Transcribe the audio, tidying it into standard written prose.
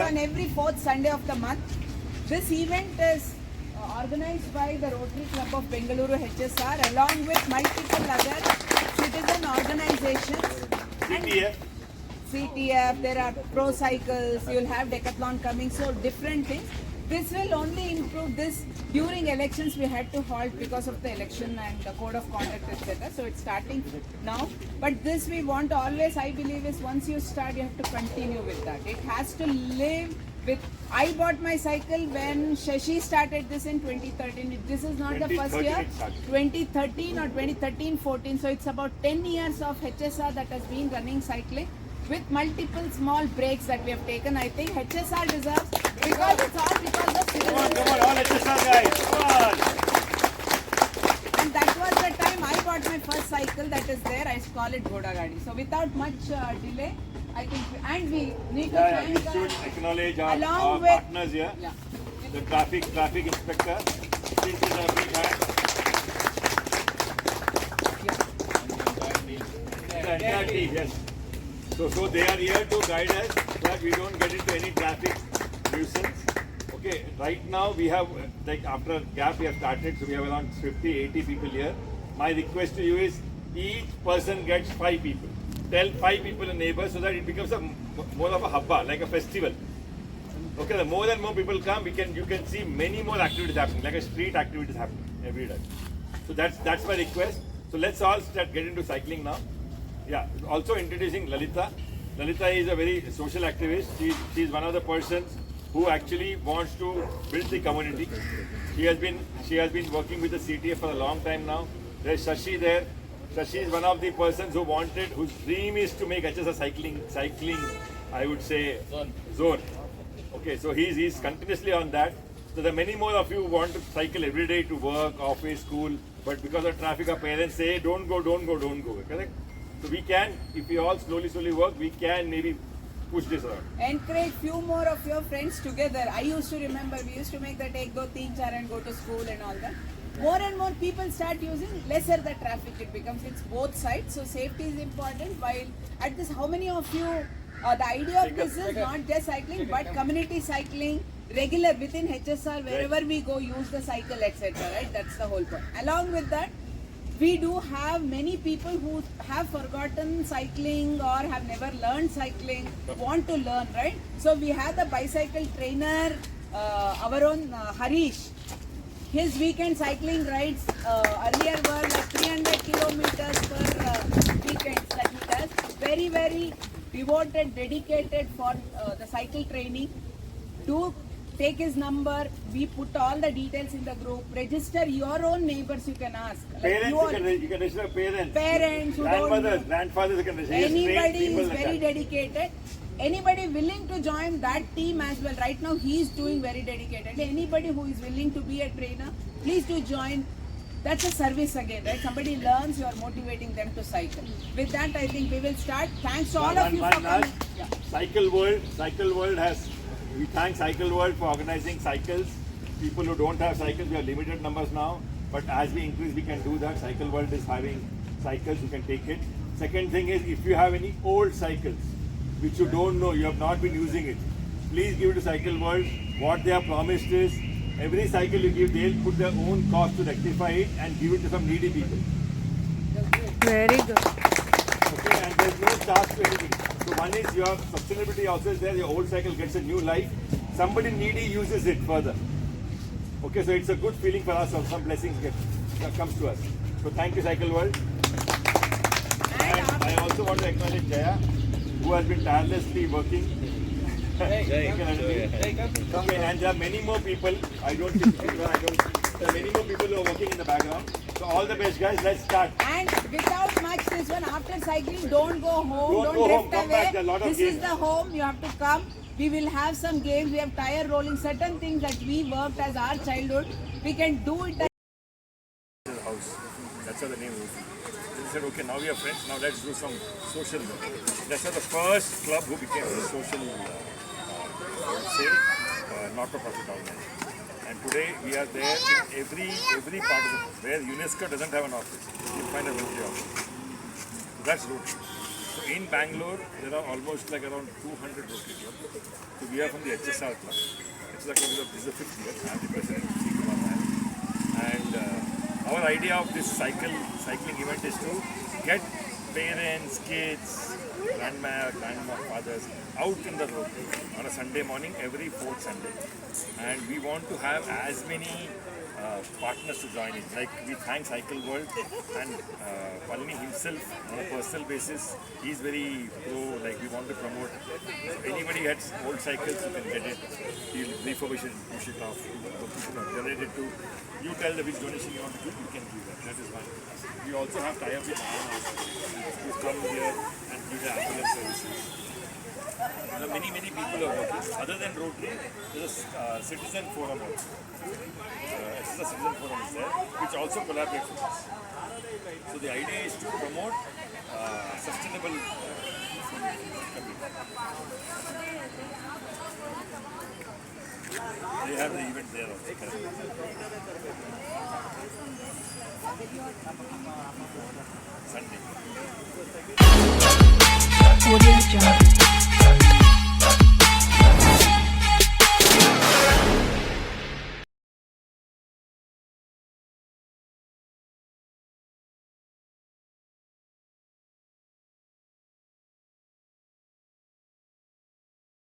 on every fourth Sunday of the month. This event is organized by the Rotary Club of Bengaluru HSR along with multiple other citizen organizations. CTF, there are pro cycles, you'll have decathlon coming, so different things. This will only improve this. During elections we had to halt because of the election and the code of conduct, etc. So it's starting now. But this we want to always, I believe, is once you start you have to continue with that. It has to live with. I bought my cycle when Shashi started this in 2013. This is not the first year. 2013 or 2013-14. So it's about 10 years of HSR that has been running cycling with multiple small breaks that we have taken. I think HSR deserves, because it's all because of citizens. Come on, all HSR guys, come on. And that was the time I bought my first cycle that is there. I call it Goda Gadi. So without much delay, I think, and we need to We thank should acknowledge our along with partners here. The traffic inspector. This is a big hand. The entire team, yes. So they are here to guide us so that we don't get into any traffic nuisance. Okay, right now we have, like after a gap we have started, so we have around 50-80 people here. My request to you is each person gets 5 people. Tell 5 people and neighbors so that it becomes a more of a habba, like a festival. Okay, the more and more people come, you can see many more activities happening, like a street activities happening every day. So that's my request. So let's all get into cycling now. Yeah, also introducing Lalita. Lalita is a very social activist. She's one of the persons who actually wants to build the community. She has been working with the CTF for a long time now. There's Shashi there. Shashi is one of the persons whose dream is to make HSR cycling, I would say, zone. Okay, so he's continuously on that. So there are many more of you who want to cycle every day to work, office, school, but because of traffic, our parents say, don't go, correct? So we can, if we all slowly work, we can maybe push this around. encourage few more of your friends together. I used to remember, we used to make the take, go 3-4 and go to school and all that. More and more people start using, lesser the traffic it becomes. It's both sides. So safety is important. While at this, how many of you, the idea of this is not just cycling, but community cycling, regular within HSR, wherever we go, use the cycle, etc. Right? That's the whole point. Along with that, we do have many people who have forgotten cycling or have never learned cycling, want to learn, right? So we have the bicycle trainer, our own Harish. His weekend cycling rides earlier were like 300 kilometers per weekend that he does. Very, very devoted, dedicated for the cycle training. Do take his number. We put all the details in the group. Register your own neighbors. You can ask. Like Parents, you can register parents. Parents, grandfathers, you can register. Anybody is very dedicated. Anybody willing to join that team as well. Right now he is doing very dedicated. Anybody who is willing to be a trainer, please do join. That's a service again, right? Somebody learns, you are motivating them to cycle. With that, I think we will start. Thanks to all of you for coming. Yeah. Cycle World has, we thank Cycle World for organizing cycles. People who don't have cycles, we have limited numbers now, but as we increase, we can do that. Cycle World is having cycles, you can take it. Second thing is, if you have any old cycles, which you don't know, you have not been using it, please give it to Cycle World. What they have promised is, every cycle you give, they'll put their own cost to rectify it and give it to some needy people. Very good. Okay, and there's no charge to anything. So one is your sustainability also is there, your old cycle gets a new life. Somebody needy uses it further. Okay, so it's a good feeling for us, some blessings that comes to us. So thank you, Cycle World. And I also want to acknowledge Jaya, who has been tirelessly working. Okay, and there are many more people. There are many more people who are working in the background. So all the best, guys. Let's start. And without much this one, after cycling, don't go home, Don't go home, drift come away. back. There are a lot of This games. is the home. You have to come. We will have some games. We have tire rolling, certain things that we worked as our childhood. We can do it. House. That's how the name was. They said, okay, now we are friends. Now let's do some social work. That's how the first club who became a social, I would say, not-for-profit organization. And today we are there in every part of the where UNESCO doesn't have an office. You'll find a military office. So that's Rotary. So in Bangalore, there are almost like around 200 Rotary clubs. So we are from the HSR club. HSR club is the 5th year. I am the president, C. Kumar Nair. And our idea of this cycling event is to get parents, kids, grandma, fathers out in the road on a Sunday morning every fourth Sunday. And we want to have as many partners to join in. Like we thank Cycle World and Palani himself on a personal basis. He's very pro, like we want to promote. So anybody has old cycles, you can get it. He'll refurbish it, push it off, donate it to. You tell the which donation you want to give, you can give that. That is one. We also have tie-up with who come here and give the ambulance services. There are many people are working. Other than Rotary, there is a citizen forum also. It's a citizen forum is there, which also collaborates with us. So the idea is to promote sustainable They have the event there also. Sunday. Audio Jungle.